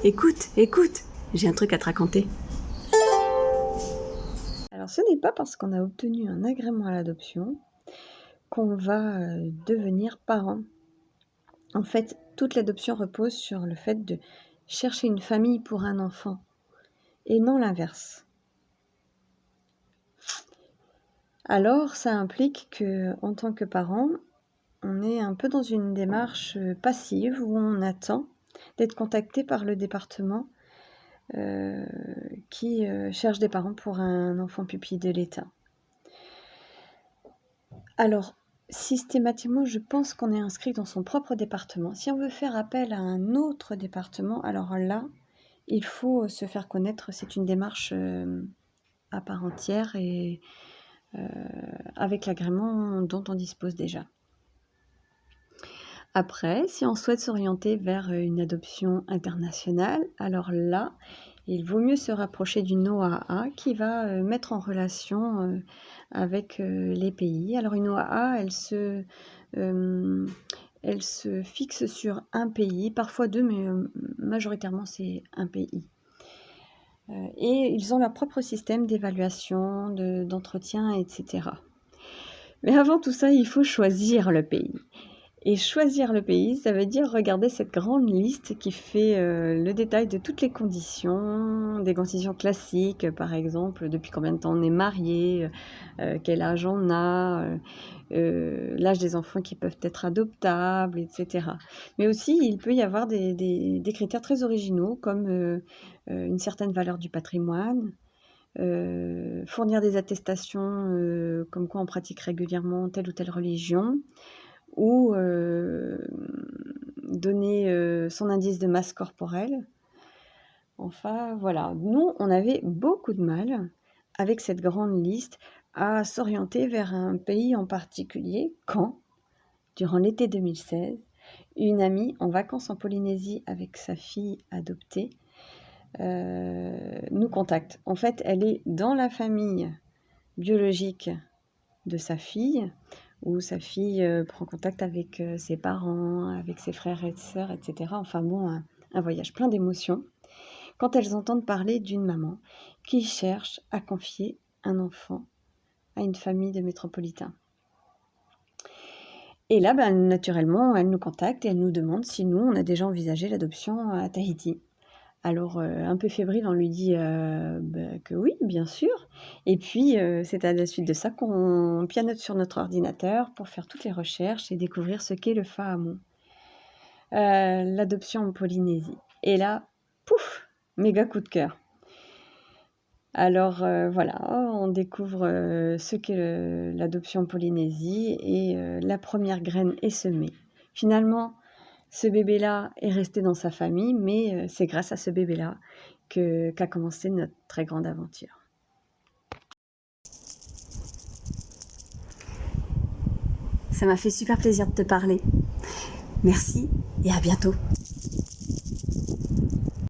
écoute, écoute, j'ai un truc à te raconter. Alors, ce n'est pas parce qu'on a obtenu un agrément à l'adoption qu'on va devenir parent. En fait, toute l'adoption repose sur le fait de chercher une famille pour un enfant et non l'inverse. Alors, ça implique que, en tant que parent, on est un peu dans une démarche passive où on attend d'être contacté par le département qui cherche des parents pour un enfant pupille de l'État. Alors, systématiquement, je pense qu'on est inscrit dans son propre département. Si on veut faire appel à un autre département, alors là, il faut se faire connaître. C'est une démarche à part entière et avec l'agrément dont on dispose déjà. Après, si on souhaite s'orienter vers une adoption internationale, alors là, il vaut mieux se rapprocher d'une OAA qui va mettre en relation avec les pays. Alors une OAA, elle se fixe sur un pays, parfois deux, mais majoritairement c'est un pays. Et ils ont leur propre système d'évaluation, d'entretien, etc. Mais avant tout ça, il faut choisir le pays. Et choisir le pays, ça veut dire regarder cette grande liste qui fait le détail de toutes les conditions, des conditions classiques, par exemple, depuis combien de temps on est marié, quel âge on a, l'âge des enfants qui peuvent être adoptables, etc. Mais aussi, il peut y avoir des critères très originaux, comme une certaine valeur du patrimoine, fournir des attestations comme quoi on pratique régulièrement telle ou telle religion, ou donner son indice de masse corporelle. Enfin, voilà. Nous, on avait beaucoup de mal, avec cette grande liste, à s'orienter vers un pays en particulier quand, durant l'été 2016, une amie en vacances en Polynésie avec sa fille adoptée nous contacte. En fait, elle est dans la famille biologique de sa fille, où sa fille prend contact avec ses parents, avec ses frères et sœurs, etc. Enfin bon, un voyage plein d'émotions. Quand elles entendent parler d'une maman qui cherche à confier un enfant à une famille de métropolitains. Et là, naturellement, elles nous contactent et elles nous demandent si nous, on a déjà envisagé l'adoption à Tahiti. Alors, un peu fébrile, on lui dit que oui, bien sûr. Et puis, c'est à la suite de ça qu'on pianote sur notre ordinateur pour faire toutes les recherches et découvrir ce qu'est le Fa'amu, l'adoption en Polynésie. Et là, pouf, méga coup de cœur. Alors voilà, on découvre ce qu'est l'adoption en Polynésie et la première graine est semée. Finalement, ce bébé-là est resté dans sa famille, mais c'est grâce à ce bébé-là qu'a commencé notre très grande aventure. Ça m'a fait super plaisir de te parler. Merci et à bientôt.